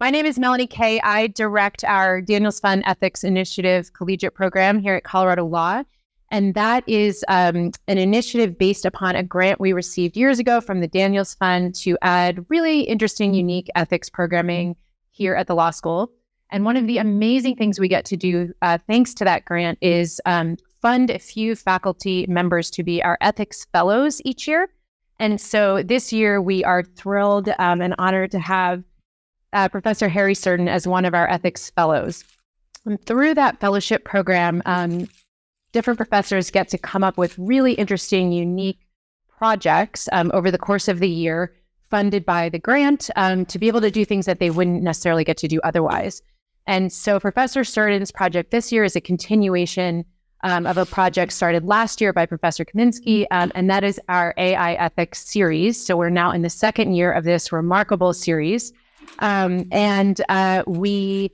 My name is Melanie Kay. I direct our Daniels Fund Ethics Initiative Collegiate program here at Colorado Law. And that is an initiative based upon a grant we received years ago from the Daniels Fund to add really interesting, unique ethics programming here at the law school. And one of the amazing things we get to do, thanks to that grant, is fund a few faculty members to be our ethics fellows each year. And so this year we are thrilled and honored to have Professor Harry Surden as one of our ethics fellows. And through that fellowship program, different professors get to come up with really interesting, unique projects over the course of the year, funded by the grant, to be able to do things that they wouldn't necessarily get to do otherwise. And so Professor Surden's project this year is a continuation of a project started last year by Professor Kaminsky, and that is our AI ethics series. So we're now in the second year of this remarkable series. We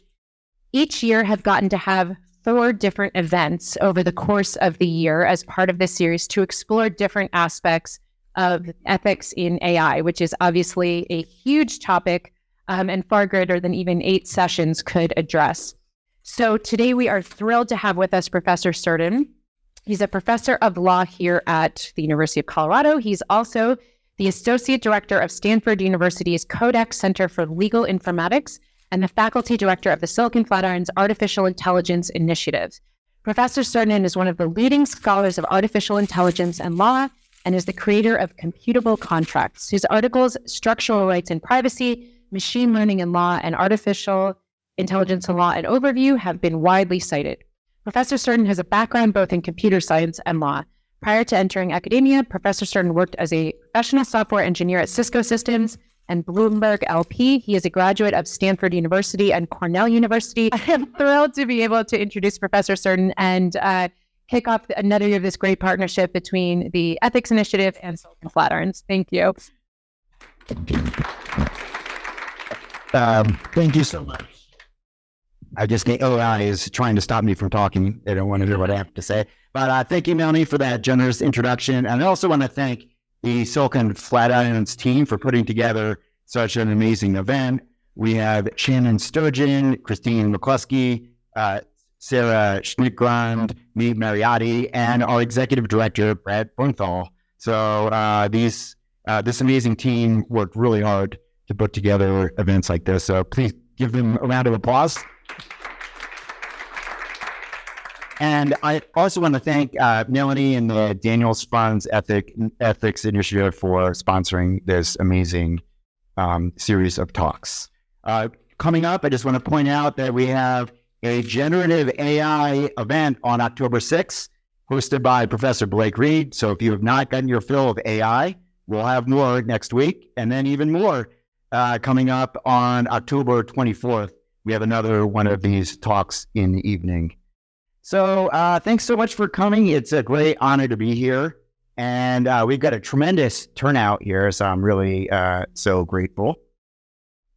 each year have gotten to have 4 different events over the course of the year as part of this series to explore different aspects of ethics in AI, which is obviously a huge topic and far greater than even 8 sessions could address. So today we are thrilled to have with us Professor Surden. He's a professor of law here at the University of Colorado. He's also the Associate Director of Stanford University's Codex Center for Legal Informatics and the Faculty Director of the Silicon Flatirons Artificial Intelligence Initiative. Professor Surden is one of the leading scholars of artificial intelligence and law and is the creator of Computable Contracts. His articles, Structural Rights and Privacy, Machine Learning and Law, and Artificial Intelligence and Law and Overview have been widely cited. Professor Surden has a background both in computer science and law. Prior to entering academia, Professor Surden worked as a professional software engineer at Cisco Systems and Bloomberg LP. He is a graduate of Stanford University and Cornell University. I am thrilled to be able to introduce Professor Surden and kick off another year of this great partnership between the Ethics Initiative and Silicon Flatirons. Thank you. Thank you so much. I just think OI is trying to stop me from talking. They don't want to hear what I have to say. But thank you, Melanie, for that generous introduction. And I also want to thank the Silicon Flatirons team for putting together such an amazing event. We have Shannon Sturgeon, Christine McCluskey, Sarah Schmidt-Grund, me, Mariati, and our executive director, Brad Bernthal. So this amazing team worked really hard to put together events like this. So please give them a round of applause. And I also want to thank Melanie and the Daniels Fund's Ethics Initiative for sponsoring this amazing series of talks. Coming up, I just want to point out that we have a generative AI event on October 6th, hosted by Professor Blake Reed. So if you have not gotten your fill of AI, we'll have more next week, and then even more coming up on October 24th. We have another one of these talks in the evening. So thanks so much for coming. It's a great honor to be here. And we've got a tremendous turnout here, so I'm really so grateful.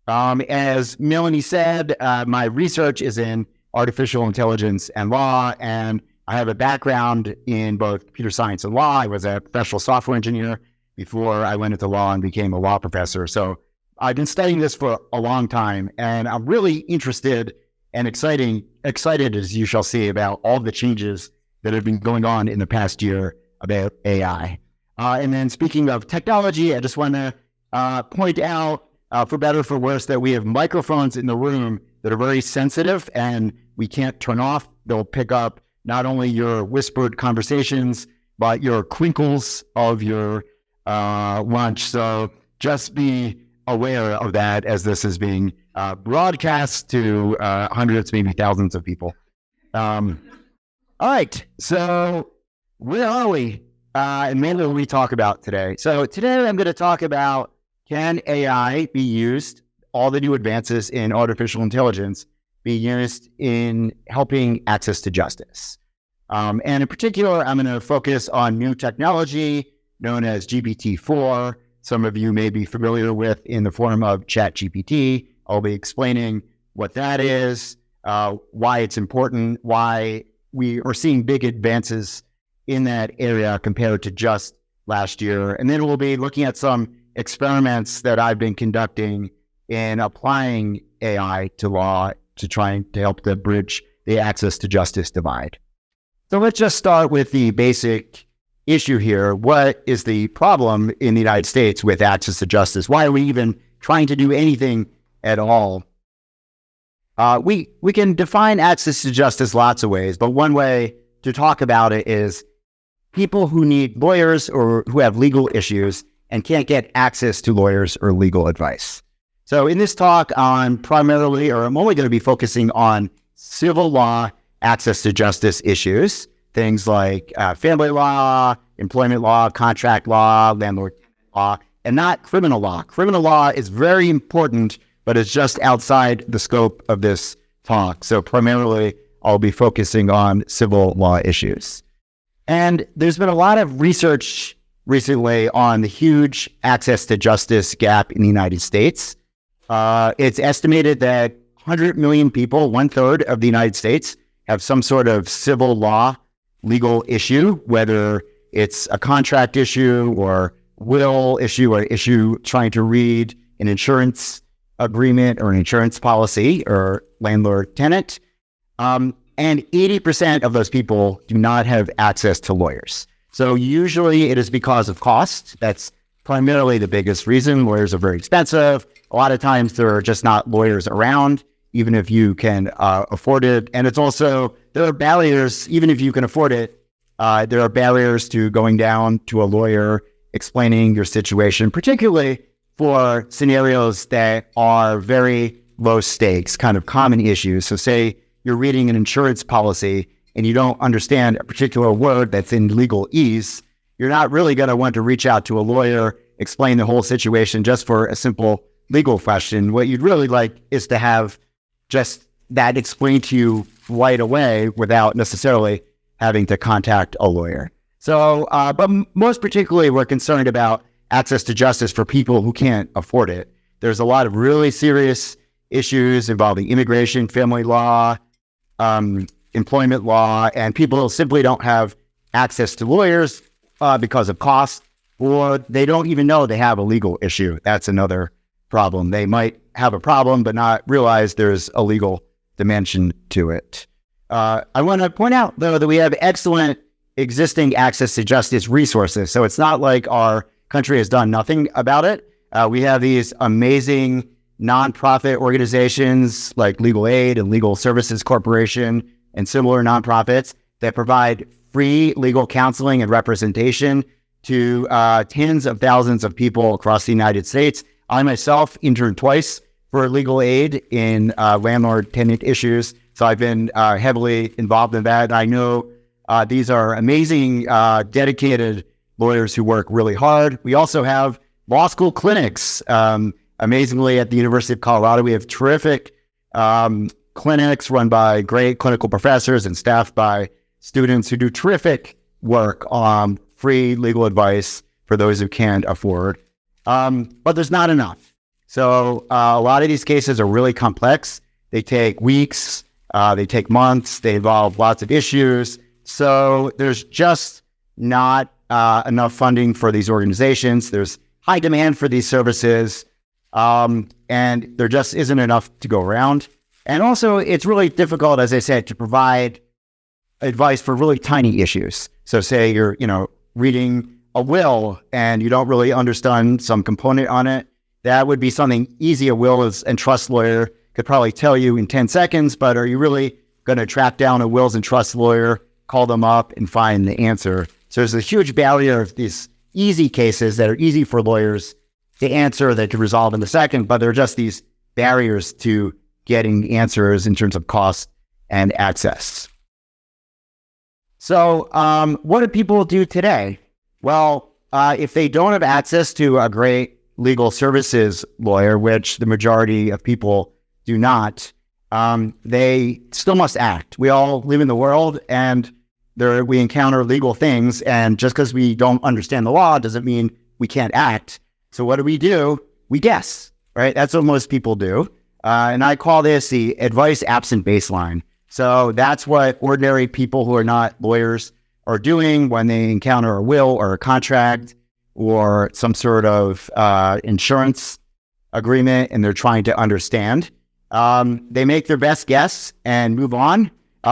As Melanie said, my research is in artificial intelligence and law, and I have a background in both computer science and law. I was a professional software engineer before I went into law and became a law professor. So I've been studying this for a long time, and I'm really interested and excited, as you shall see, about all the changes that have been going on in the past year about AI. And then speaking of technology, I just want to point out, for better or for worse, that we have microphones in the room that are very sensitive and we can't turn off. They'll pick up not only your whispered conversations, but your crinkles of your lunch. So just be aware of that as this is being broadcast to hundreds, maybe thousands of people. All right, so where are we? And mainly what we talk about today. So today I'm going to talk about, can AI be used, all the new advances in artificial intelligence, be used in helping access to justice? And in particular, I'm going to focus on new technology known as GPT-4. Some of you may be familiar with in the form of ChatGPT. I'll be explaining what that is, why it's important, why we are seeing big advances in that area compared to just last year. And then we'll be looking at some experiments that I've been conducting in applying AI to law to try to help to bridge the access to justice divide. So let's just start with the basic issue here. What is the problem in the United States with access to justice? Why are we even trying to do anything at all? We can define access to justice lots of ways, but one way to talk about it is people who need lawyers or who have legal issues and can't get access to lawyers or legal advice. So in this talk, I'm only going to be focusing on civil law access to justice issues, things like family law, employment law, contract law, landlord law, and not criminal law. Criminal law is very important, but it's just outside the scope of this talk. So primarily, I'll be focusing on civil law issues. And there's been a lot of research recently on the huge access to justice gap in the United States. It's estimated that 100 million people, 1/3 of the United States, have some sort of civil law legal issue, whether it's a contract issue or will issue or issue trying to read an insurance agreement or an insurance policy or landlord-tenant. And 80% of those people do not have access to lawyers. So usually it is because of cost. That's primarily the biggest reason. Lawyers are very expensive. A lot of times there are just not lawyers around, even if you can afford it. And it's also, there are barriers, even if you can afford it, there are barriers to going down to a lawyer, explaining your situation, particularly for scenarios that are very low stakes, kind of common issues. So say you're reading an insurance policy and you don't understand a particular word that's in legalese, you're not really going to want to reach out to a lawyer, explain the whole situation just for a simple legal question. What you'd really like is to have just that explained to you right away without necessarily having to contact a lawyer. So, but most particularly, we're concerned about access to justice for people who can't afford it. There's a lot of really serious issues involving immigration, family law, employment law, and people simply don't have access to lawyers because of cost, or they don't even know they have a legal issue. That's another problem. They might have a problem, but not realize there's a legal dimension to it. I want to point out, though, that we have excellent existing access to justice resources. So it's not like our country has done nothing about it. We have these amazing nonprofit organizations like Legal Aid and Legal Services Corporation and similar nonprofits that provide free legal counseling and representation to tens of thousands of people across the United States. I myself interned twice for Legal Aid in landlord-tenant issues, so I've been heavily involved in that. I know these are amazing, dedicated lawyers who work really hard. We also have law school clinics. Amazingly, at the University of Colorado, we have terrific clinics run by great clinical professors and staffed by students who do terrific work on free legal advice for those who can't afford. But there's not enough. So a lot of these cases are really complex. They take weeks, they take months, they involve lots of issues. So there's just not enough funding for these organizations. There's high demand for these services, and there just isn't enough to go around. And also, it's really difficult, as I said, to provide advice for really tiny issues. So say you're, reading a will and you don't really understand some component on it. That would be something easy. A will and trust lawyer could probably tell you in 10 seconds, but are you really going to track down a wills and trust lawyer, call them up and find the answer? So there's a huge barrier of these easy cases that are easy for lawyers to answer, that to resolve in a second, but there are just these barriers to getting answers in terms of cost and access. So what do people do today? Well, if they don't have access to a great legal services lawyer, which the majority of people do not, they still must act. We all live in the world and we encounter legal things, and just because we don't understand the law doesn't mean we can't act. So what do? We guess, right? That's what most people do. And I call this the advice absent baseline. So that's what ordinary people who are not lawyers are doing when they encounter a will or a contract or some sort of insurance agreement, and they're trying to understand. They make their best guess and move on.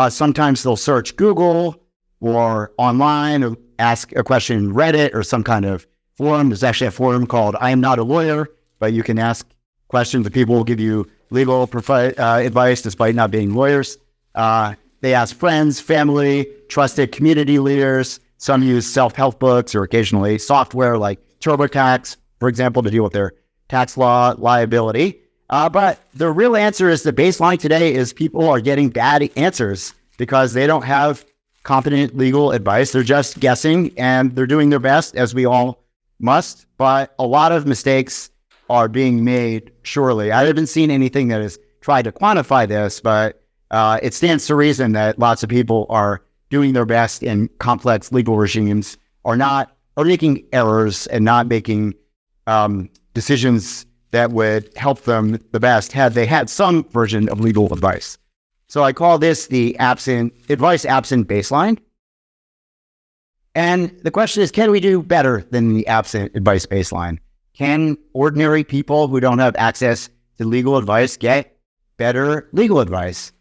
Sometimes they'll search Google or online or ask a question in Reddit or some kind of forum. There's actually a forum called I Am Not a Lawyer, but you can ask questions and people will give you legal advice despite not being lawyers. They ask friends, family, trusted community leaders. Some use self-help books or occasionally software like TurboTax, for example, to deal with their tax law liability. But the real answer is the baseline today is people are getting bad answers because they don't have competent legal advice. They're just guessing and they're doing their best, as we all must. But a lot of mistakes are being made, surely. I haven't seen anything that has tried to quantify this, but it stands to reason that lots of people are doing their best in complex legal regimes, are making errors and not making decisions that would help them the best had they had some version of legal advice. So I call this the advice absent baseline. And the question is, can we do better than the absent advice baseline? Can ordinary people who don't have access to legal advice get better legal advice?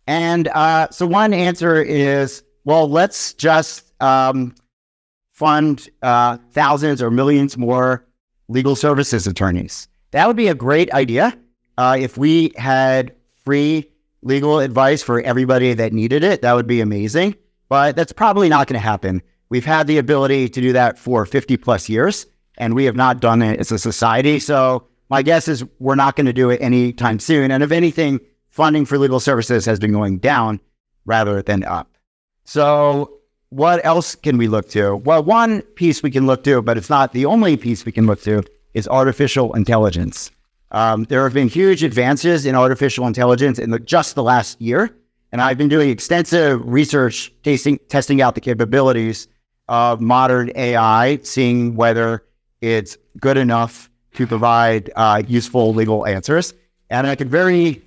And so one answer is, well, let's just fund thousands or millions more legal services attorneys. That would be a great idea if we had free legal advice for everybody that needed it. That would be amazing, but that's probably not going to happen. We've had the ability to do that for 50 plus years, and we have not done it as a society. So my guess is we're not going to do it anytime soon. And if anything, funding for legal services has been going down rather than up. So what else can we look to? Well, one piece we can look to, but it's not the only piece we can look to, is artificial intelligence. There have been huge advances in artificial intelligence in just the last year. And I've been doing extensive research, testing out the capabilities of modern AI, seeing whether it's good enough to provide useful legal answers. And I can very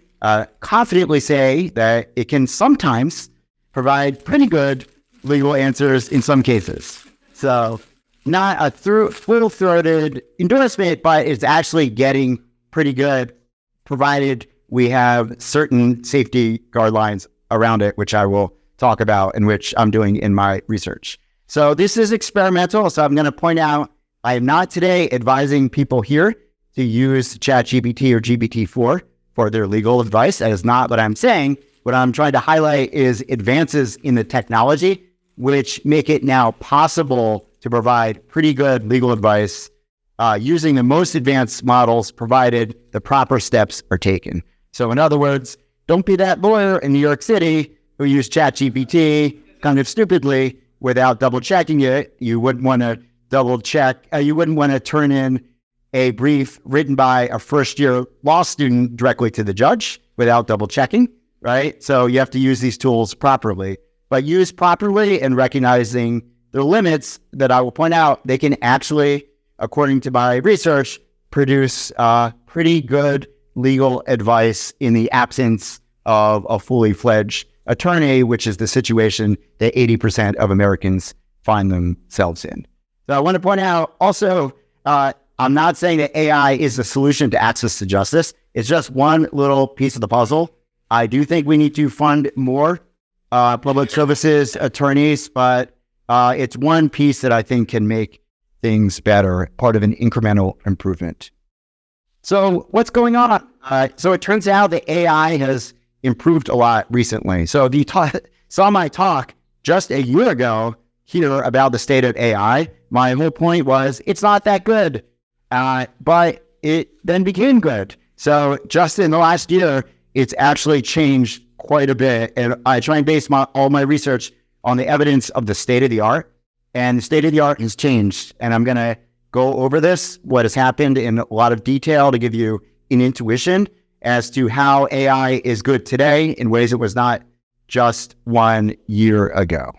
confidently say that it can sometimes provide pretty good legal answers in some cases. So not a full-throated endorsement, but it's actually getting pretty good, provided we have certain safety guidelines around it, which I will talk about and which I'm doing in my research. So this is experimental. So I'm going to point out, I am not today advising people here to use ChatGPT or GPT-4 for their legal advice. That is not what I'm saying. What I'm trying to highlight is advances in the technology, which make it now possible to provide pretty good legal advice using the most advanced models, provided the proper steps are taken. So in other words, don't be that lawyer in New York City who used ChatGPT kind of stupidly without double checking it. You wouldn't want to double check. You wouldn't want to turn in a brief written by a first-year law student directly to the judge without double checking, right? So you have to use these tools properly, but use properly and recognizing their limits that I will point out. They can actually, according to my research, produce pretty good legal advice in the absence of a fully fledged attorney, which is the situation that 80% of Americans find themselves in. So I want to point out also, I'm not saying that AI is the solution to access to justice. It's just one little piece of the puzzle. I do think we need to fund more public services attorneys, but it's one piece that I think can make things better, part of an incremental improvement. So what's going on? So it turns out that AI has improved a lot recently. So if you saw my talk just a year ago here about the state of AI, my whole point was it's not that good, but it then became good. So just in the last year, it's actually changed quite a bit. And I try and base all my research on the evidence of the state of the art. And the state of the art has changed. And I'm going to go over this, what has happened in a lot of detail to give you an intuition as to how AI is good today in ways it was not just 1 year ago.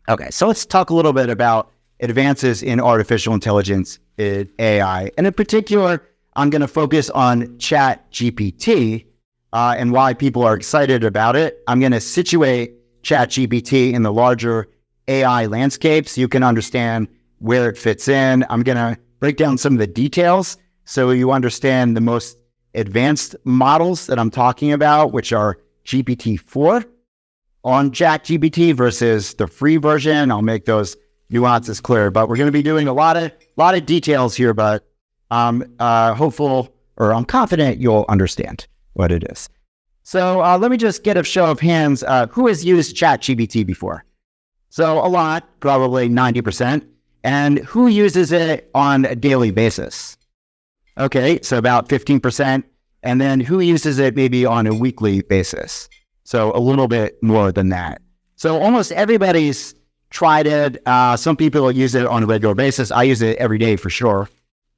Okay, so let's talk a little bit about advances in artificial intelligence in AI. And in particular, I'm going to focus on ChatGPT and why people are excited about it. I'm going to situate ChatGPT in the larger AI landscape so you can understand where it fits in. I'm going to break down some of the details so you understand the most advanced models that I'm talking about, which are GPT-4 on ChatGPT versus the free version. I'll make those nuances clear, but we're going to be doing a lot of details here, but I'm confident you'll understand what it is. So let me just get a show of hands. Who has used ChatGPT before? So a lot, probably 90%. And who uses it on a daily basis? Okay, so about 15%. And then who uses it maybe on a weekly basis? So a little bit more than that. So almost everybody's tried it. Some people use it on a regular basis. I use it every day for sure.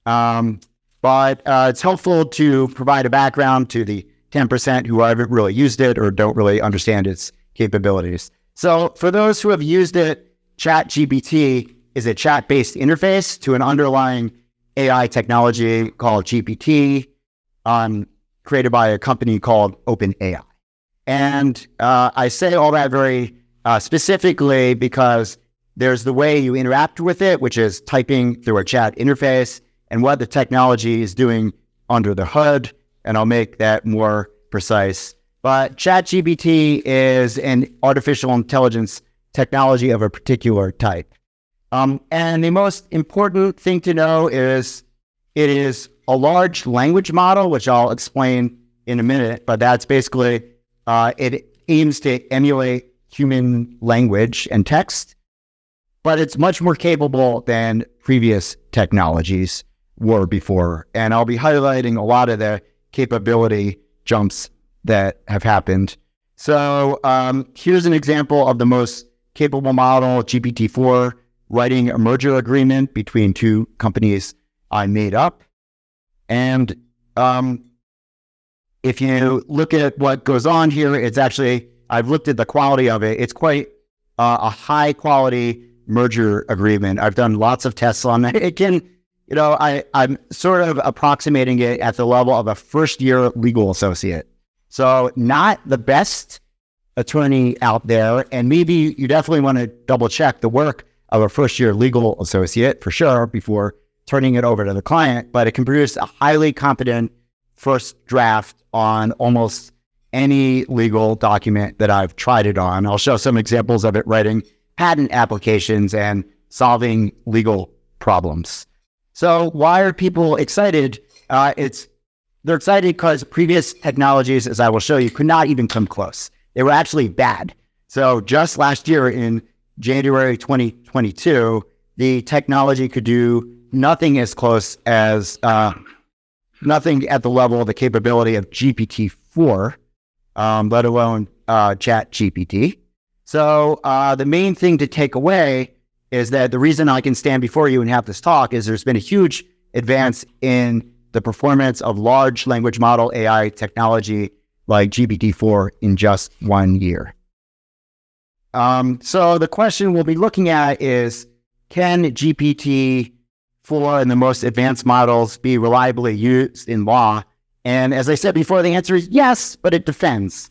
But it's helpful to provide a background to the 10% who haven't really used it or don't really understand its capabilities. So for those who have used it, ChatGPT is a chat-based interface to an underlying AI technology called GPT, created by a company called OpenAI. And I say all that very specifically because there's the way you interact with it, which is typing through a chat interface, and what the technology is doing under the hood, and I'll make that more precise. But ChatGPT is an artificial intelligence technology of a particular type. And the most important thing to know is it is a large language model, which I'll explain in a minute, but that's basically, it aims to emulate human language and text, but it's much more capable than previous technologies were before. And I'll be highlighting a lot of the capability jumps that have happened. So here's an example of the most capable model, GPT-4, writing a merger agreement between two companies I made up. And if you look at what goes on here, it's actually, I've looked at the quality of it. It's quite a high quality merger agreement. I've done lots of tests on it. It can, I'm sort of approximating it at the level of a first year legal associate. So not the best attorney out there. And maybe you definitely want to double check the work of a first year legal associate for sure before turning it over to the client, but it can produce a highly competent first draft on almost any legal document that I've tried it on. I'll show some examples of it writing patent applications and solving legal problems. So why are people excited? They're excited because previous technologies, as I will show you, could not even come close. They were actually bad. So just last year in January 2022, the technology could do nothing as close as, nothing at the level of the capability of GPT-4, let alone ChatGPT. So the main thing to take away is that the reason I can stand before you and have this talk is there's been a huge advance in the performance of large language model AI technology like GPT-4 in just 1 year. So the question we'll be looking at is, can GPT-4 and the most advanced models be reliably used in law? And as I said before, the answer is yes, but it depends.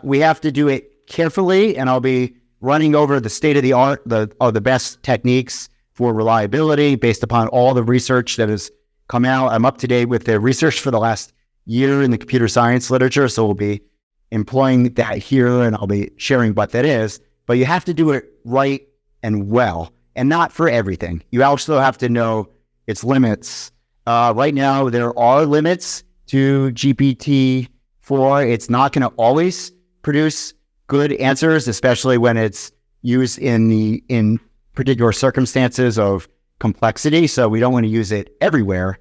We have to do it carefully, and I'll be running over the state of the art of the best techniques for reliability based upon all the research that has come out. I'm up to date with the research for the last year in the computer science literature, so we'll be employing that here, and I'll be sharing what that is. But you have to do it right and well, and not for everything. You also have to know its limits. Right now, there are limits to GPT-4. It's not going to always produce good answers, especially when it's used in particular circumstances of complexity. So we don't want to use it everywhere.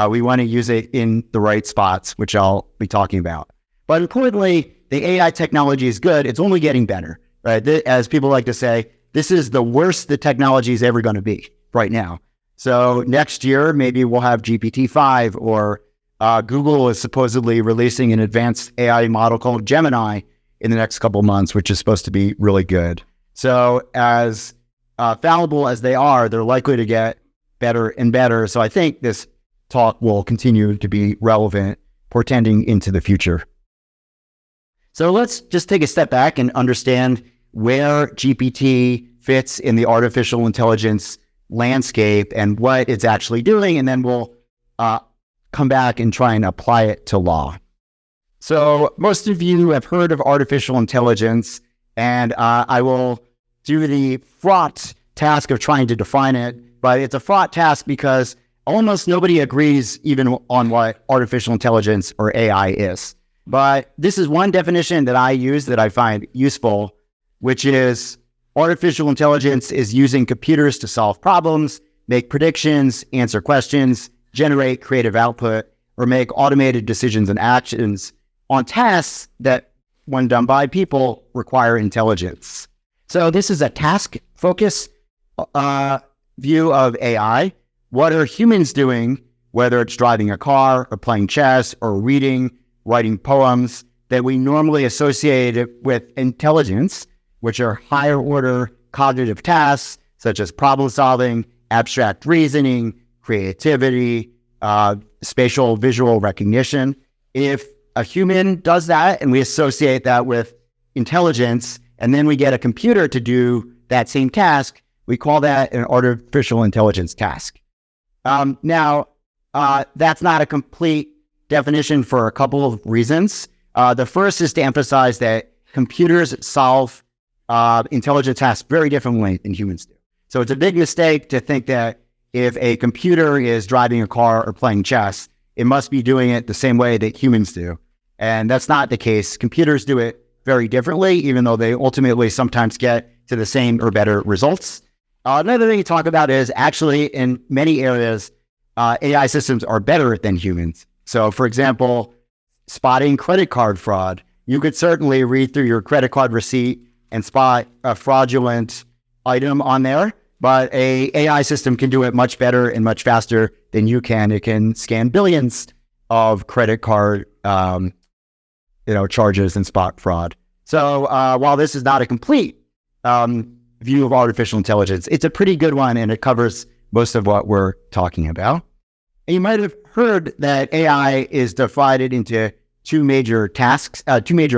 We want to use it in the right spots, which I'll be talking about. But importantly, the AI technology is good. It's only getting better, right? As people like to say, this is the worst the technology is ever going to be right now. So next year, maybe we'll have GPT-5, or Google is supposedly releasing an advanced AI model called Gemini in the next couple of months, which is supposed to be really good. So as fallible as they are, they're likely to get better and better. So I think this talk will continue to be relevant, portending into the future. So let's just take a step back and understand where GPT fits in the artificial intelligence landscape and what it's actually doing. And then we'll come back and try and apply it to law. So most of you have heard of artificial intelligence, and I will do the fraught task of trying to define it, but it's a fraught task because almost nobody agrees even on what artificial intelligence or AI is. But this is one definition that I use that I find useful, which is artificial intelligence is using computers to solve problems, make predictions, answer questions, generate creative output, or make automated decisions and actions on tasks that, when done by people, require intelligence. So this is a task focus view of AI. What are humans doing, whether it's driving a car or playing chess or reading, writing poems, that we normally associate with intelligence, which are higher order cognitive tasks such as problem solving, abstract reasoning, creativity, spatial visual recognition. If a human does that and we associate that with intelligence, and then we get a computer to do that same task, we call that an artificial intelligence task. Now, that's not a complete definition for a couple of reasons. The first is to emphasize that computers solve intelligent tasks very differently than humans do. So it's a big mistake to think that if a computer is driving a car or playing chess, it must be doing it the same way that humans do. And that's not the case. Computers do it very differently, even though they ultimately sometimes get to the same or better results. Another thing to talk about is actually in many areas, AI systems are better than humans. So for example, spotting credit card fraud. You could certainly read through your credit card receipt and spot a fraudulent item on there, but a AI system can do it much better and much faster than you can. It can scan billions of credit card charges and spot fraud. So while this is not a complete view of artificial intelligence, it's a pretty good one, and it covers most of what we're talking about. And you might have heard that AI is divided into two major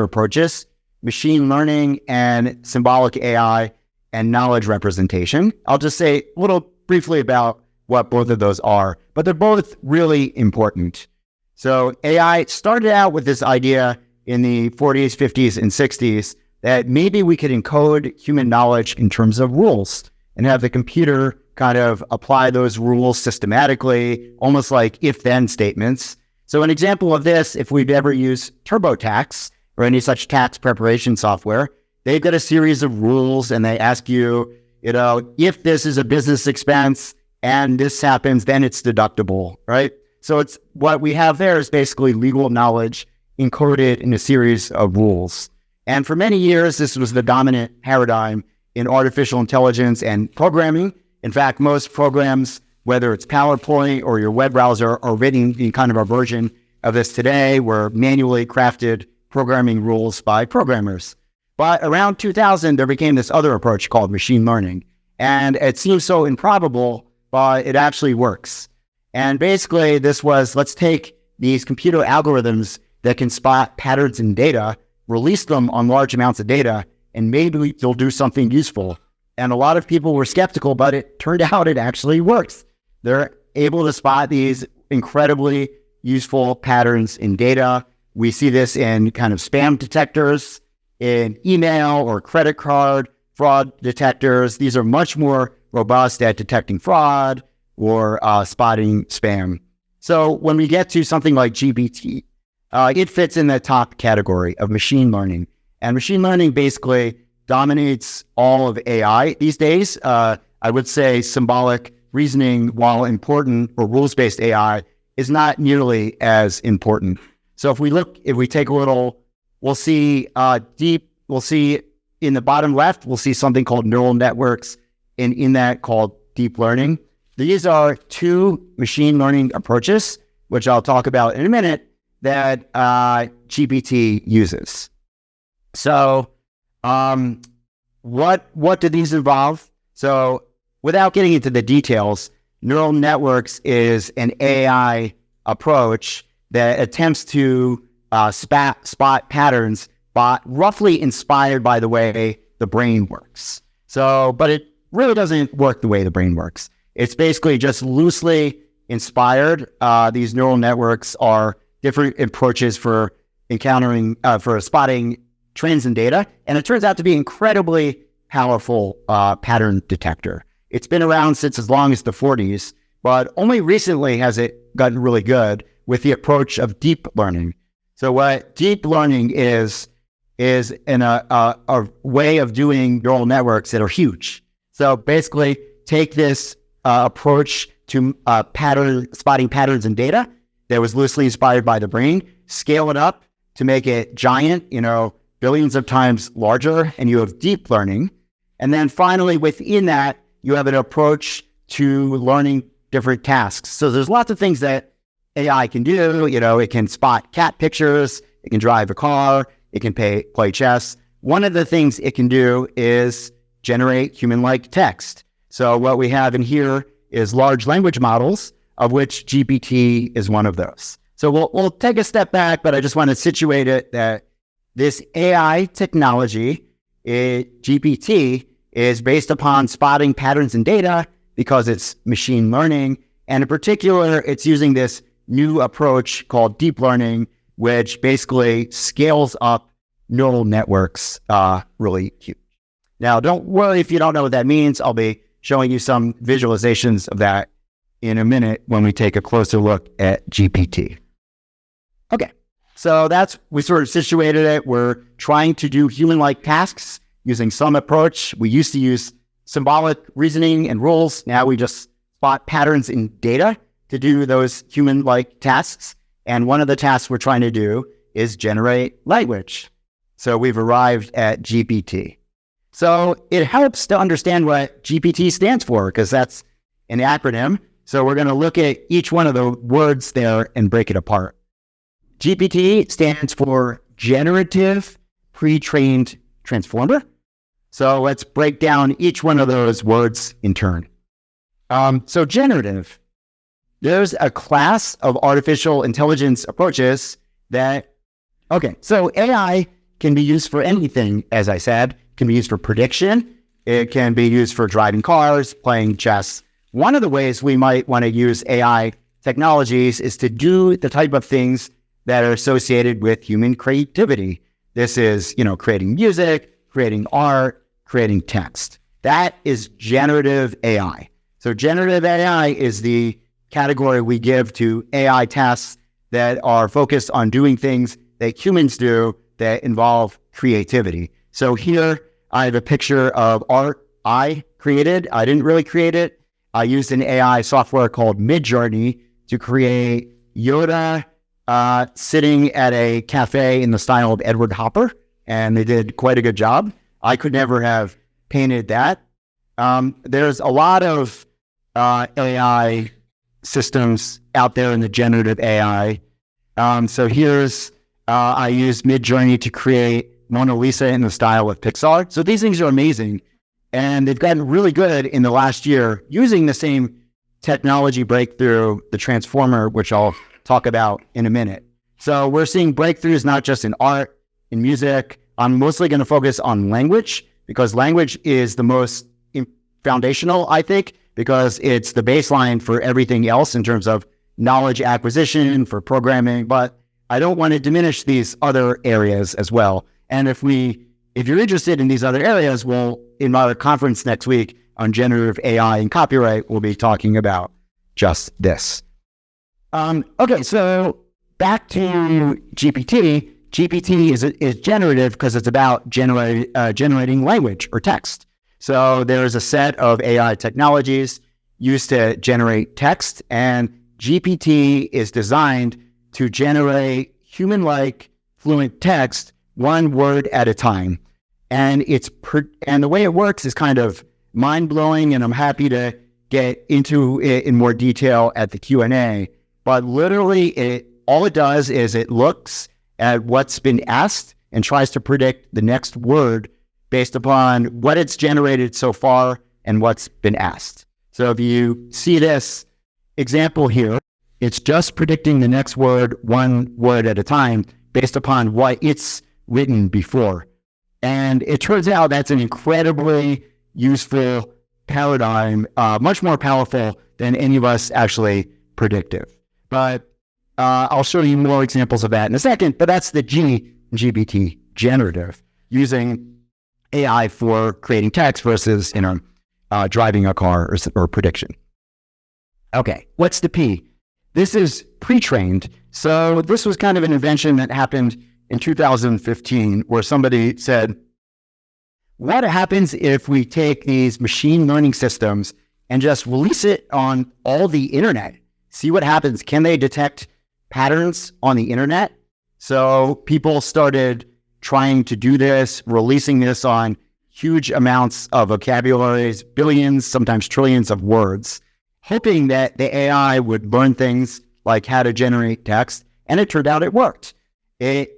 approaches: machine learning and symbolic AI and knowledge representation. I'll just say a little briefly about what both of those are, but they're both really important. So AI started out with this idea in the 40s, 50s, and 60s that maybe we could encode human knowledge in terms of rules and have the computer kind of apply those rules systematically, almost like if-then statements. So an example of this, if we've ever used TurboTax or any such tax preparation software, they've got a series of rules and they ask you, if this is a business expense and this happens, then it's deductible, right? So it's what we have there is basically legal knowledge encoded in a series of rules. And for many years, this was the dominant paradigm in artificial intelligence and programming. In fact, most programs, whether it's PowerPoint or your web browser, are written in kind of a version of this today, where manually crafted programming rules by programmers. But around 2000, there became this other approach called machine learning. And it seems so improbable, but it actually works. And basically, this was, let's take these computer algorithms that can spot patterns in data, release them on large amounts of data, and maybe they'll do something useful. And a lot of people were skeptical, but it turned out it actually works. They're able to spot these incredibly useful patterns in data. We see this in kind of spam detectors, in email or credit card fraud detectors. These are much more robust at detecting fraud or spotting spam. So when we get to something like GPT, it fits in the top category of machine learning. And machine learning basically dominates all of AI these days. I would say symbolic reasoning, while important, or rules-based AI, is not nearly as important. So if we take a little, we'll see in the bottom left, we'll see something called neural networks, and in that called deep learning. These are two machine learning approaches, which I'll talk about in a minute, that GPT uses. So what do these involve? So without getting into the details, neural networks is an AI approach that attempts to spot patterns, but roughly inspired by the way the brain works. So, but it really doesn't work the way the brain works. It's basically just loosely inspired. These neural networks are different approaches for for spotting trends in data. And it turns out to be incredibly powerful pattern detector. It's been around since as long as the 40s, but only recently has it gotten really good with the approach of deep learning. So what deep learning is a way of doing neural networks that are huge. So basically take this approach to spotting patterns in data that was loosely inspired by the brain, scale it up to make it giant, billions of times larger, and you have deep learning. And then finally, within that, you have an approach to learning different tasks. So there's lots of things that AI can do. It can spot cat pictures, it can drive a car, it can play chess. One of the things it can do is generate human-like text. So what we have in here is large language models, of which GPT is one of those. So we'll take a step back, but I just want to situate it that this AI technology, GPT, is based upon spotting patterns in data because it's machine learning. And in particular, it's using this new approach called deep learning, which basically scales up neural networks really huge. Now, don't worry if you don't know what that means. I'll be showing you some visualizations of that in a minute when we take a closer look at GPT. Okay, so we sort of situated it. We're trying to do human-like tasks using some approach. We used to use symbolic reasoning and rules. Now we just spot patterns in data to do those human-like tasks. And one of the tasks we're trying to do is generate language. So we've arrived at GPT. So it helps to understand what GPT stands for, because that's an acronym. So we're going to look at each one of the words there and break it apart. GPT stands for Generative Pre-trained Transformer. So let's break down each one of those words in turn. So generative, there's a class of artificial intelligence approaches so AI can be used for anything, as I said. It can be used for prediction. It can be used for driving cars, playing chess. One of the ways we might want to use AI technologies is to do the type of things that are associated with human creativity. This is, creating music, creating art, creating text. That is generative AI. So generative AI is the category we give to AI tasks that are focused on doing things that humans do that involve creativity. So here I have a picture of art I created. I didn't really create it. I used an AI software called Midjourney to create Yoda sitting at a cafe in the style of Edward Hopper, and they did quite a good job. I could never have painted that. There's a lot of AI systems out there in the generative AI. So here's, I used Midjourney to create Mona Lisa in the style of Pixar. So these things are amazing. And they've gotten really good in the last year using the same technology breakthrough, the transformer, which I'll talk about in a minute. So we're seeing breakthroughs not just in art, in music. I'm mostly going to focus on language because language is the most foundational, I think, because it's the baseline for everything else in terms of knowledge acquisition, for programming. But I don't want to diminish these other areas as well. And if you're interested in these other areas, in my conference next week on generative AI and copyright, we'll be talking about just this. Okay, so back to GPT. GPT is generative because it's about generating language or text. So there's a set of AI technologies used to generate text, and GPT is designed to generate human-like fluent text one word at a time. And the way it works is kind of mind-blowing, and I'm happy to get into it in more detail at the Q&A. But literally, all it does is it looks at what's been asked and tries to predict the next word based upon what it's generated so far and what's been asked. So if you see this example here, it's just predicting the next word, one word at a time, based upon what it's written before. And it turns out that's an incredibly useful paradigm, much more powerful than any of us actually predictive. But I'll show you more examples of that in a second. But that's the GPT, generative, using AI for creating text versus, driving a car or prediction. Okay, what's the P? This is pre-trained. So this was kind of an invention that happened in 2015 where somebody said, what happens if we take these machine learning systems and just release it on all the internet? See what happens. Can they detect patterns on the internet? So people started trying to do this, releasing this on huge amounts of vocabularies, billions, sometimes trillions of words, hoping that the AI would learn things like how to generate text. And it turned out it worked. It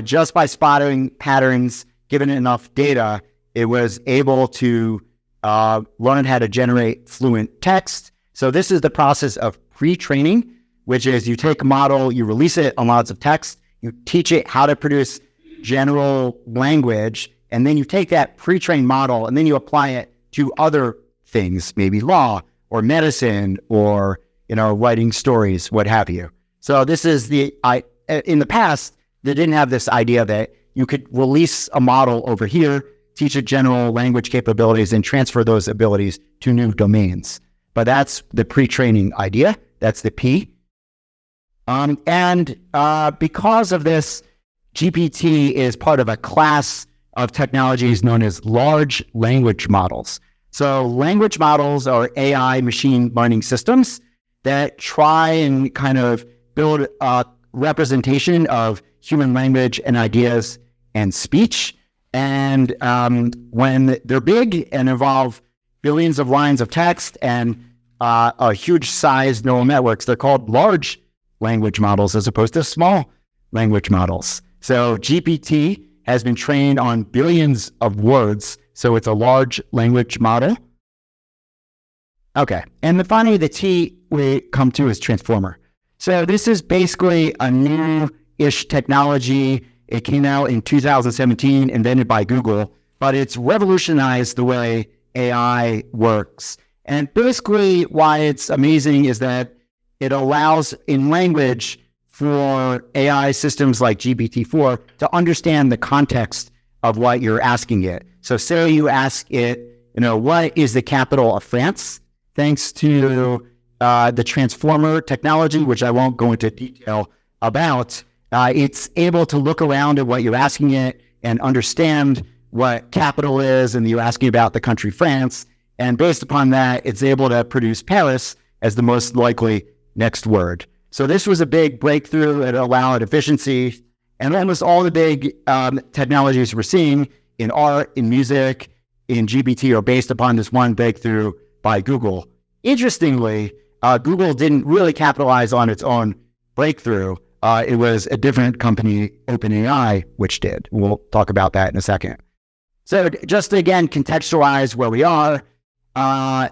just by spotting patterns, given enough data, it was able to learn how to generate fluent text. So this is the process of pre-training, which is you take a model, you release it on lots of text, you teach it how to produce general language, and then you take that pre-trained model and then you apply it to other things, maybe law or medicine or, writing stories, what have you. So this is in the past, they didn't have this idea that you could release a model over here, teach it general language capabilities and transfer those abilities to new domains. But that's the pre-training idea. That's the P. Because of this, GPT is part of a class of technologies known as large language models. So language models are AI machine learning systems that try and kind of build a representation of human language and ideas and speech. And when they're big and involve billions of lines of text and a huge size neural networks, they're called large language models as opposed to small language models. So GPT has been trained on billions of words, so it's a large language model. Okay, and finally the T we come to is transformer. So this is basically a new-ish technology. It came out in 2017, invented by Google, but it's revolutionized the way AI works. And basically why it's amazing is that it allows in language for AI systems like GPT-4 to understand the context of what you're asking it. So say you ask it, what is the capital of France? Thanks to the transformer technology, which I won't go into detail about, it's able to look around at what you're asking it and understand what capital is, and you're asking about the country France. And based upon that, it's able to produce Paris as the most likely next word. So this was a big breakthrough. It allowed efficiency. And almost all the big technologies we're seeing in art, in music, in GPT are based upon this one breakthrough by Google. Interestingly, Google didn't really capitalize on its own breakthrough. It was a different company, OpenAI, which did. We'll talk about that in a second. So just to, again, contextualize where we are,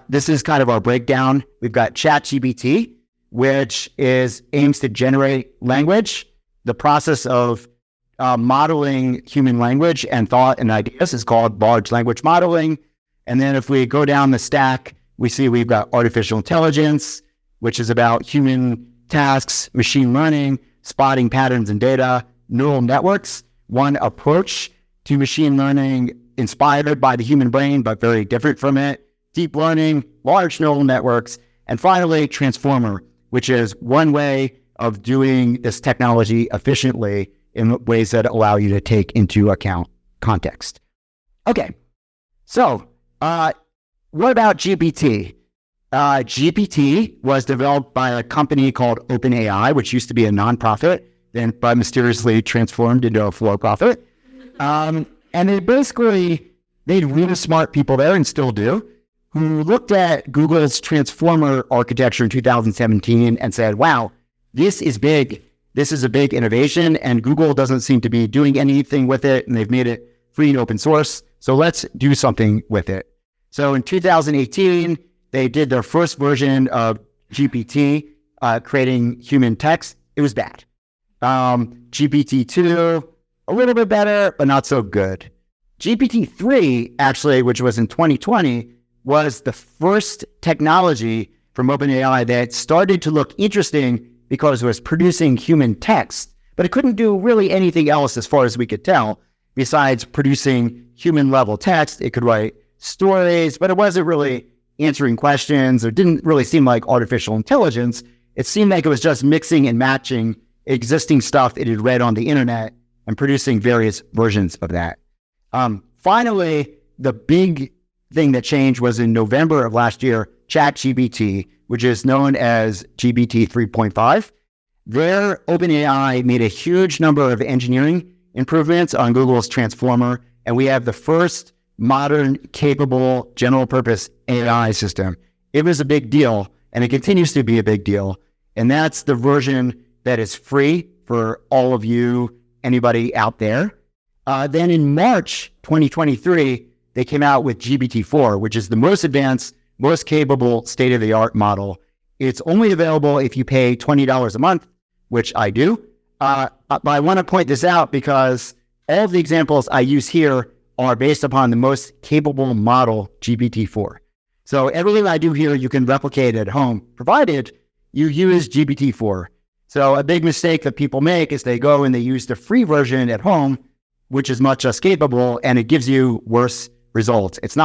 this is kind of our breakdown. We've got ChatGPT, which aims to generate language. The process of modeling human language and thought and ideas is called large language modeling. And then if we go down the stack, we see we've got artificial intelligence, which is about human tasks, machine learning, spotting patterns in data, neural networks, one approach to machine learning inspired by the human brain, but very different from it, deep learning, large neural networks, and finally, transformer, which is one way of doing this technology efficiently in ways that allow you to take into account context. Okay, so what about GPT? GPT was developed by a company called OpenAI, which used to be a nonprofit, then but mysteriously transformed into a for-profit. And they'd really smart people there, and still do, who looked at Google's transformer architecture in 2017 and said, wow, this is big. This is a big innovation, and Google doesn't seem to be doing anything with it, and they've made it free and open source. So let's do something with it. So in 2018, they did their first version of GPT, creating human text. It was bad. GPT-2, a little bit better, but not so good. GPT-3, actually, which was in 2020, was the first technology from OpenAI that started to look interesting because it was producing human text, but it couldn't do really anything else as far as we could tell. Besides producing human-level text, it could write stories, but it wasn't really answering questions. It didn't really seem like artificial intelligence. It seemed like it was just mixing and matching existing stuff it had read on the internet and producing various versions of that. Finally, the big thing that changed was in November of last year, ChatGPT, which is known as GPT 3.5. There, OpenAI made a huge number of engineering improvements on Google's Transformer, and we have the first modern, capable, general-purpose AI system. It was a big deal, and it continues to be a big deal, and that's the version that is free for all of you, anybody out there. Then in March 2023, they came out with GPT-4, which is the most advanced, most capable state-of-the-art model. It's only available if you pay $20 a month, which I do. But I want to point this out because all of the examples I use here are based upon the most capable model, GPT-4. So everything I do here, you can replicate at home, provided you use GPT-4. So a big mistake that people make is they go and they use the free version at home, which is much less capable, and it gives you worse results. It's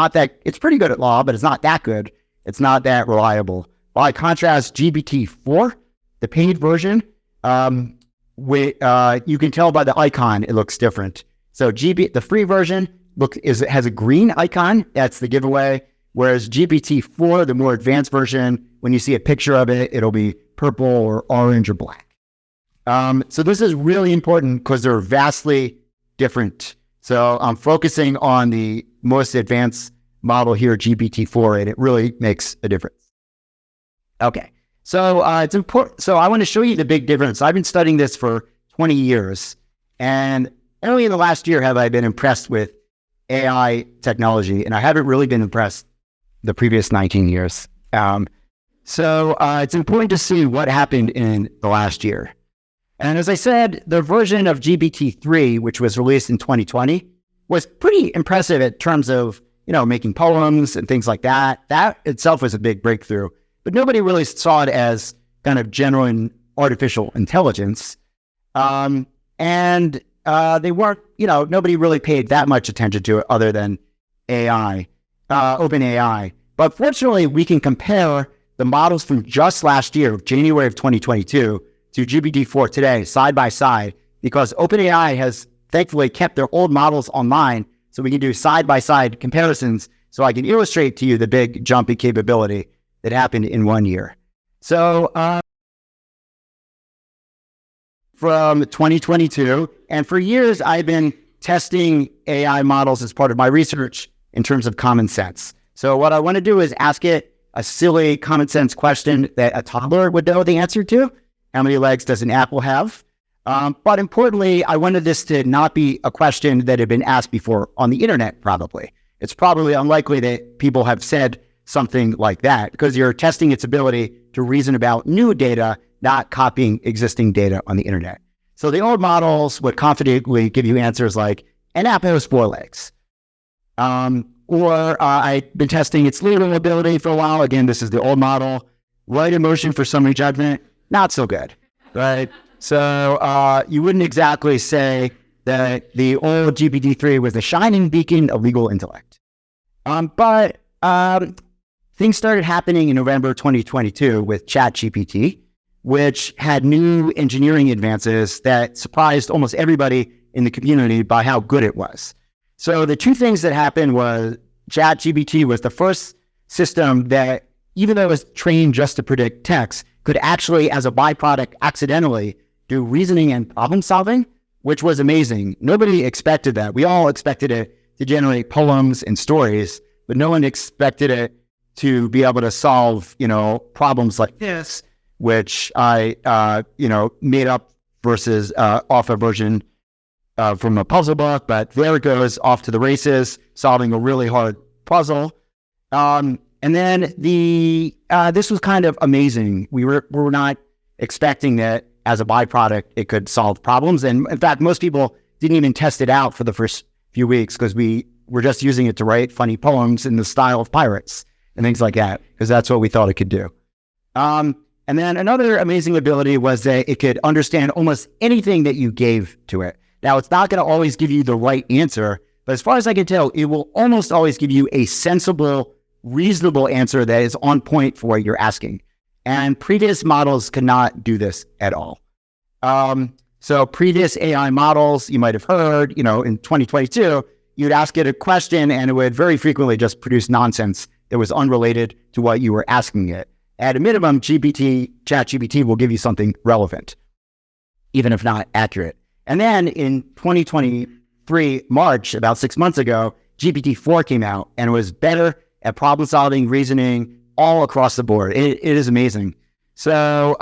pretty good at law, but it's not that good. It's not that reliable. By contrast, GPT-4, the paid version, you can tell by the icon, it looks different. So the free version has a green icon. That's the giveaway. Whereas GPT-4, the more advanced version, when you see a picture of it, it'll be purple or orange or black. So this is really important because they're vastly different. So I'm focusing on the most advanced model here, GPT-4, and it really makes a difference. Okay. So it's important. So I want to show you the big difference. I've been studying this for 20 years, and only in the last year have I been impressed with AI technology, and I haven't really been impressed the previous 19 years. So it's important to see what happened in the last year. And as I said, the version of GPT-3, which was released in 2020, was pretty impressive in terms of, making poems and things like that. That itself was a big breakthrough. But nobody really saw it as kind of genuine artificial intelligence. They weren't, nobody really paid that much attention to it other than OpenAI. But fortunately, we can compare the models from just last year, January of 2022, to GPT-4 today, side by side, because OpenAI has thankfully kept their old models online, so we can do side-by-side comparisons, so I can illustrate to you the big jump in capability that happened in 1 year. So from 2022, and for years I've been testing AI models as part of my research in terms of common sense. So what I want to do is ask it a silly common sense question that a toddler would know the answer to. How many legs does an apple have? But importantly, I wanted this to not be a question that had been asked before on the internet, probably. It's probably unlikely that people have said something like that because you're testing its ability to reason about new data, not copying existing data on the internet. So the old models would confidently give you answers like, an apple has 4 legs. I've been testing its legal ability for a while. Again, this is the old model. Right emotion for summary judgment, not so good, right? So you wouldn't exactly say that the old GPT-3 was a shining beacon of legal intellect. But things started happening in November 2022 with ChatGPT, which had new engineering advances that surprised almost everybody in the community by how good it was. So the two things that happened was ChatGPT was the first system that, even though it was trained just to predict text, could actually, as a byproduct, accidentally do reasoning and problem solving, which was amazing. Nobody expected that. We all expected it to generate poems and stories, but no one expected it to be able to solve, problems like this, which I, made up versus off a version from a puzzle book, but there it goes off to the races, solving a really hard puzzle. And then this was kind of amazing. We were not expecting that as a byproduct, it could solve problems. And in fact, most people didn't even test it out for the first few weeks because we were just using it to write funny poems in the style of pirates and things like that, because that's what we thought it could do. And then another amazing ability was that it could understand almost anything that you gave to it. Now, it's not going to always give you the right answer, but as far as I can tell, it will almost always give you a sensible, reasonable answer that is on point for what you're asking. And previous models cannot do this at all. So previous AI models, you might have heard, in 2022, you'd ask it a question and it would very frequently just produce nonsense that was unrelated to what you were asking it. At a minimum, ChatGPT will give you something relevant, even if not accurate. And then in 2023, March, about 6 months ago, GPT-4 came out and it was better at problem solving, reasoning, all across the board. It is amazing. So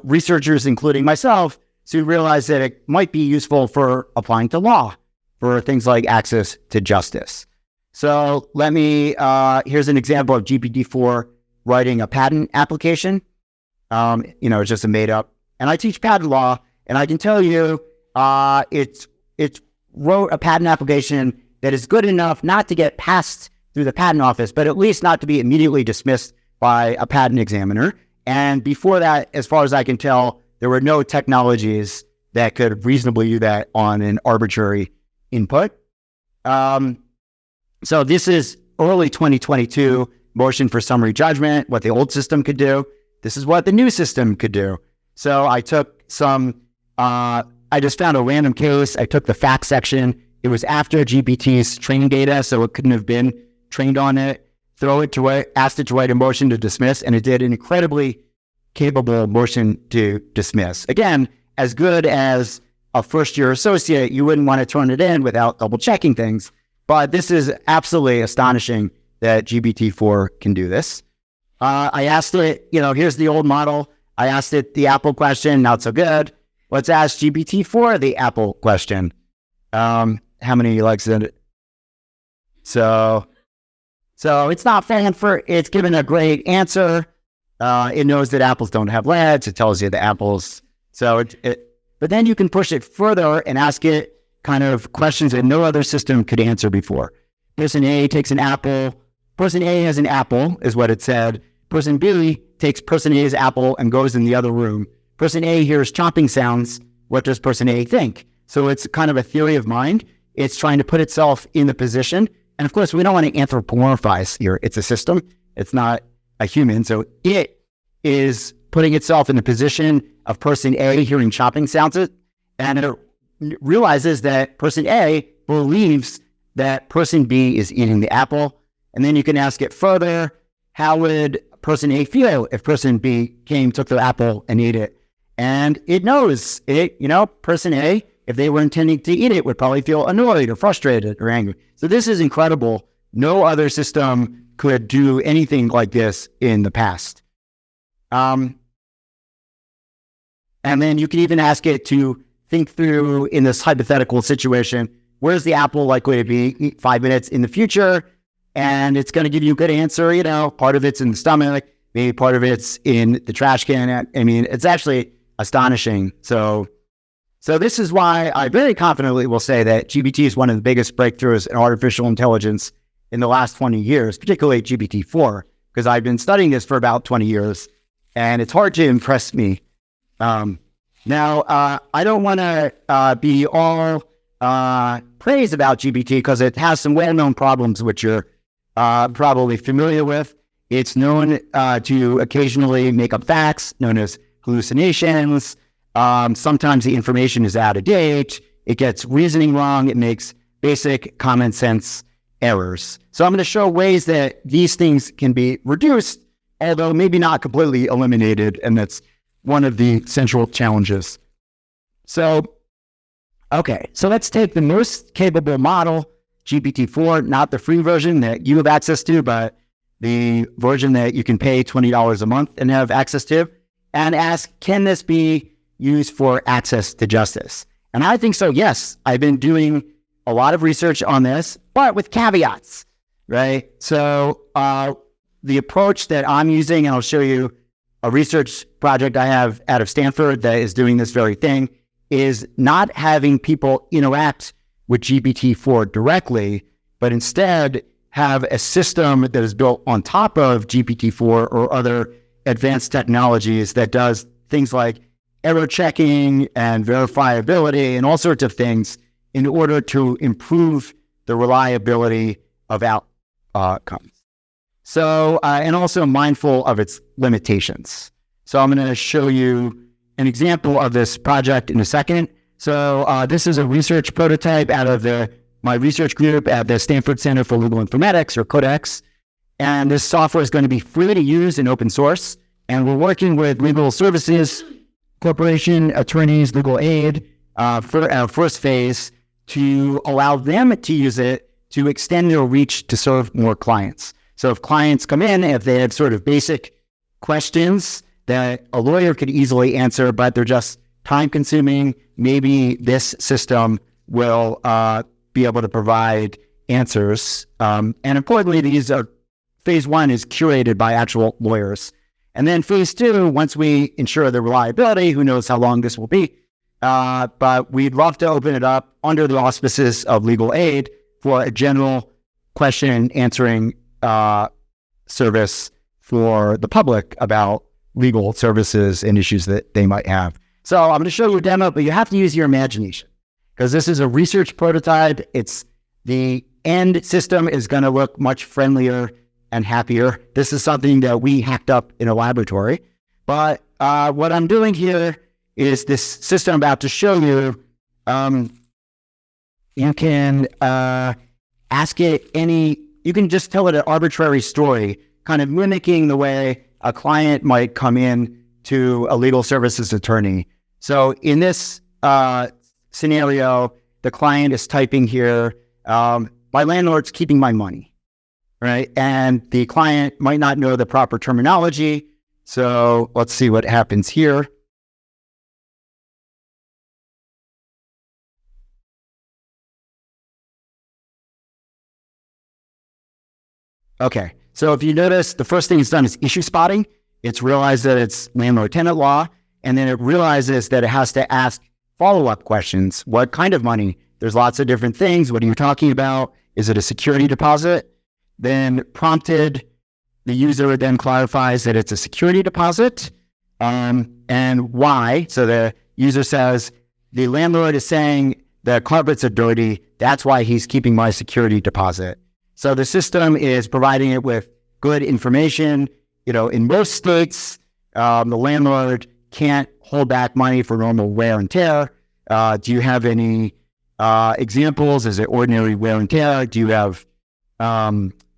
researchers, including myself, soon realized that it might be useful for applying to law, for things like access to justice. So here's an example of GPT-4 writing a patent application. It's just a made up. And I teach patent law, and I can tell you, it wrote a patent application that is good enough not to get passed through the patent office, but at least not to be immediately dismissed by a patent examiner. And before that, as far as I can tell, there were no technologies that could reasonably do that on an arbitrary input. So this is early 2022 motion for summary judgment, what the old system could do. This is what the new system could do. So I took I just found a random case. I took the fact section. It was after GPT's training data, so it couldn't have been trained on it. Asked it to write a motion to dismiss, and it did an incredibly capable motion to dismiss. Again, as good as a first-year associate, you wouldn't want to turn it in without double-checking things. But this is absolutely astonishing that GPT-4 can do this. I asked it, here's the old model. I asked it the Apple question, not so good. Let's ask GPT-4 the Apple question. How many likes did it? So it's not it's given a great answer. It knows that apples don't have leads. It tells you the apples. But then you can push it further and ask it kind of questions that no other system could answer before. Person A takes an apple. Person A has an apple, is what it said. Person B takes person A's apple and goes in the other room. Person A hears chopping sounds. What does person A think? So it's kind of a theory of mind. It's trying to put itself in the position. And of course, we don't want to anthropomorphize here. It's a system. It's not a human. So it is putting itself in the position of person A hearing chopping sounds, and it realizes that person A believes that person B is eating the apple. And then you can ask it further, how would person A feel if person B took the apple and ate it? And it knows person A, if they were intending to eat it, would probably feel annoyed or frustrated or angry. So this is incredible. No other system could do anything like this in the past. And then you can even ask it to think through, in this hypothetical situation, where's the apple likely to be 5 minutes in the future? And it's going to give you a good answer. Part of it's in the stomach, maybe part of it's in the trash can. I mean, it's actually astonishing. So this is why I very confidently will say that GPT is one of the biggest breakthroughs in artificial intelligence in the last 20 years, particularly GPT-4, because I've been studying this for about 20 years, and it's hard to impress me. Now, I don't want to be all praise about GPT because it has some well-known problems which you're probably familiar with. It's known to occasionally make up facts, known as hallucinations. Sometimes the information is out of date. It gets reasoning wrong. It makes basic common sense errors. So I'm going to show ways that these things can be reduced, although maybe not completely eliminated, and that's one of the central challenges. So let's take the most capable model, GPT-4, not the free version that you have access to, but the version that you can pay $20 a month and have access to, and ask, can this be used for access to justice? And I think so, yes. I've been doing a lot of research on this, but with caveats, right? So the approach that I'm using, and I'll show you a research project I have out of Stanford that is doing this very thing, is not having people interact with GPT-4 directly, but instead have a system that is built on top of GPT-4 or other advanced technologies that does things like error checking and verifiability and all sorts of things in order to improve the reliability of outcomes. So, and also mindful of its limitations. So I'm going to show you an example of this project in a second. So this is a research prototype out of my research group at the Stanford Center for Legal Informatics, or Codex. And this software is going to be free to use and open source. And we're working with legal services, corporation, attorneys, legal aid for our first phase to allow them to use it to extend their reach to serve more clients. So if clients come in, if they have sort of basic questions that a lawyer could easily answer, but they're just time consuming, maybe this system will be able to provide answers. And importantly, phase one is curated by actual lawyers. And then phase two, once we ensure the reliability, who knows how long this will be, but we'd love to open it up under the auspices of legal aid for a general question and answering service for the public about legal services and issues that they might have. So I'm going to show you a demo, but you have to use your imagination because this is a research prototype. The end system is going to look much friendlier and happier. This is something that we hacked up in a laboratory. But what I'm doing here is this system I'm about to show you. You can ask it you can just tell it an arbitrary story, kind of mimicking the way a client might come in to a legal services attorney. So in this scenario, the client is typing here, my landlord's keeping my money, right? And the client might not know the proper terminology. So let's see what happens here. Okay, so if you notice, the first thing it's done is issue spotting. It's realized that it's landlord-tenant law, and then it realizes that it has to ask follow-up questions. What kind of money? There's lots of different things. What are you talking about? Is it a security deposit? Then prompted, the user then clarifies that it's a security deposit, and why. So the user says, the landlord is saying the carpets are dirty. That's why he's keeping my security deposit. So the system is providing it with good information. In most states, the landlord can't hold back money for normal wear and tear. Do you have any examples? Is it ordinary wear and tear? Do you have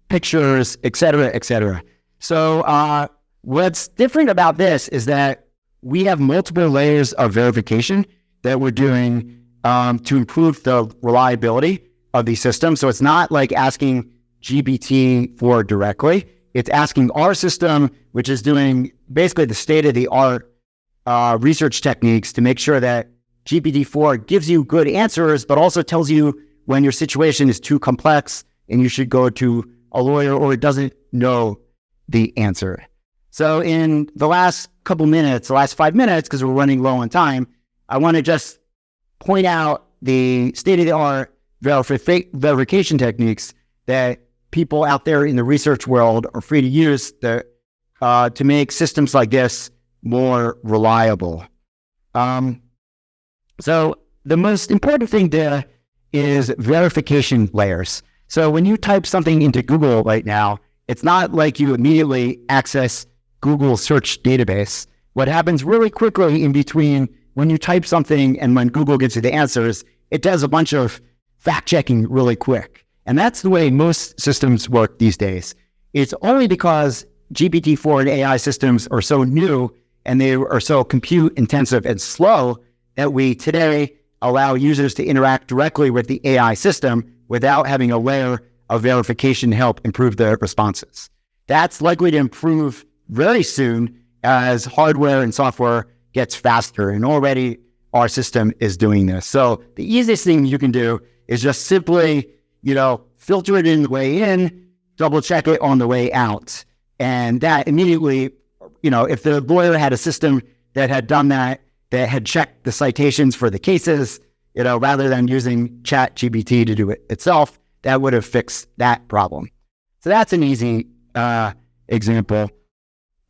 pictures, et cetera, et cetera? So what's different about this is that we have multiple layers of verification that we're doing to improve the reliability of these systems. So it's not like asking GPT-4 directly. It's asking our system, which is doing basically the state-of-the-art research techniques to make sure that GPT-4 gives you good answers, but also tells you when your situation is too complex and you should go to a lawyer or it doesn't know the answer. So in the last couple minutes, the last 5 minutes, because we're running low on time, I want to just point out the state-of-the-art verification techniques that people out there in the research world are free to use to make systems like this more reliable. So the most important thing there is verification layers. So when you type something into Google right now, it's not like you immediately access Google search database. What happens really quickly in between when you type something and when Google gets you the answers, it does a bunch of fact checking really quick. And that's the way most systems work these days. It's only because GPT-4 and AI systems are so new and they are so compute intensive and slow that we today allow users to interact directly with the AI system without having a layer of verification to help improve their responses. That's likely to improve very soon as hardware and software gets faster, and already our system is doing this. So the easiest thing you can do is just simply, filter it in the way in, double check it on the way out. And that immediately, if the lawyer had a system that had done that had checked the citations for the cases, rather than using ChatGPT to do it itself, that would have fixed that problem. So that's an easy example.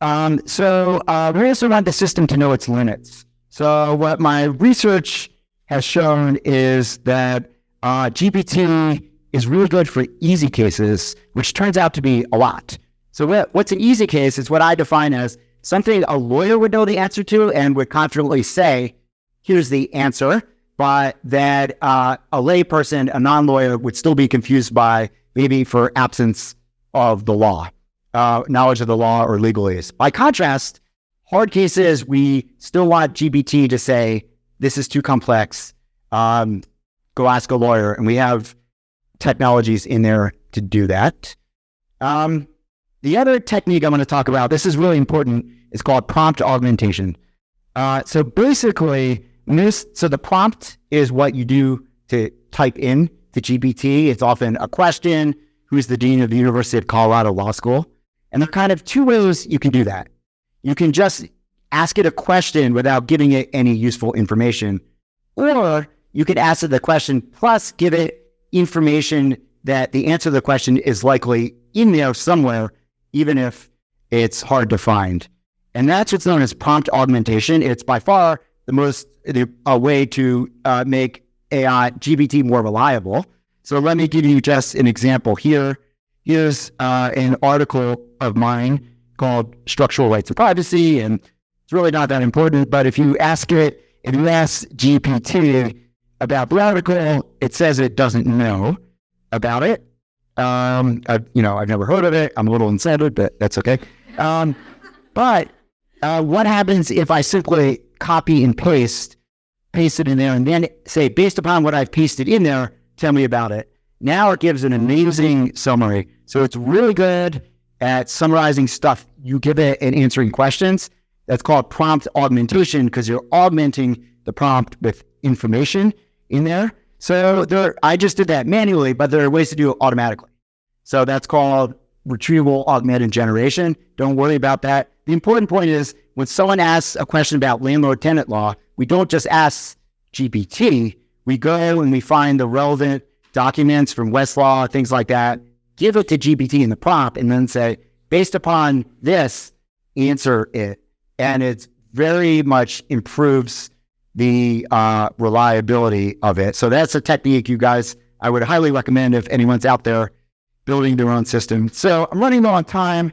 We also want the system to know its limits. So what my research has shown is that GPT is really good for easy cases, which turns out to be a lot. So what's an easy case is what I define as something a lawyer would know the answer to and would confidently say, here's the answer, but that a layperson, a non-lawyer, would still be confused by, maybe for absence of the law, knowledge of the law or legalese. By contrast, hard cases, we still want GPT to say, this is too complex, go ask a lawyer. And we have technologies in there to do that. The other technique I'm going to talk about, this is really important, is called prompt augmentation. So basically, the prompt is what you do to type in to GPT. It's often a question, who's the dean of the University of Colorado Law School? And there are kind of two ways you can do that. You can just ask it a question without giving it any useful information, or you could ask it the question plus give it information that the answer to the question is likely in there somewhere, even if it's hard to find. And that's what's known as prompt augmentation. It's by far a way to make AI GPT more reliable. So let me give you just an example here. Here's an article of mine called Structural Rights and Privacy, and it's really not that important, but if you ask GPT about the article, it says it doesn't know about it. I've never heard of it. I'm a little insider, but that's okay. But what happens if I simply copy and paste it in there and then say, based upon what I've pasted in there, tell me about it. Now it gives an amazing summary. So it's really good at summarizing stuff you give it and answering questions. That's called prompt augmentation because you're augmenting the prompt with information in there. So I just did that manually, but there are ways to do it automatically. So that's called retrieval augmented generation. Don't worry about that. The important point is when someone asks a question about landlord-tenant law, we don't just ask GPT. We go and we find the relevant documents from Westlaw, things like that, give it to GPT in the prompt, and then say, based upon this, answer it. And it very much improves the reliability of it. So that's a technique, you guys, I would highly recommend if anyone's out there building their own system. So I'm running low on time,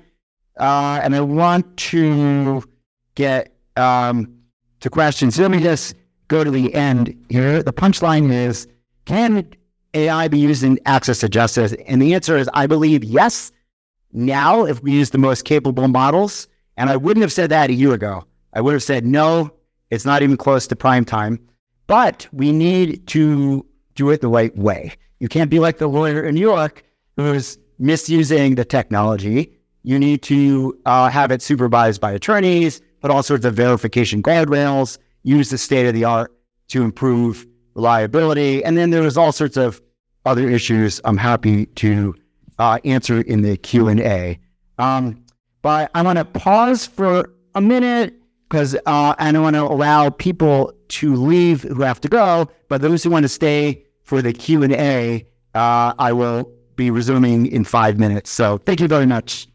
and I want to get to questions. So let me just go to the end here. The punchline is, can AI be used in access to justice? And the answer is, I believe yes. Now, if we use the most capable models, and I wouldn't have said that a year ago. I would have said, no, it's not even close to prime time, but we need to do it the right way. You can't be like the lawyer in New York who's misusing the technology. You need to have it supervised by attorneys, put all sorts of verification guardrails, use the state of the art to improve reliability. And then there's all sorts of other issues I'm happy to answer in the Q&A. But I want to pause for a minute because I don't want to allow people to leave who have to go. But those who want to stay for the Q&A, I will be resuming in 5 minutes. So thank you very much.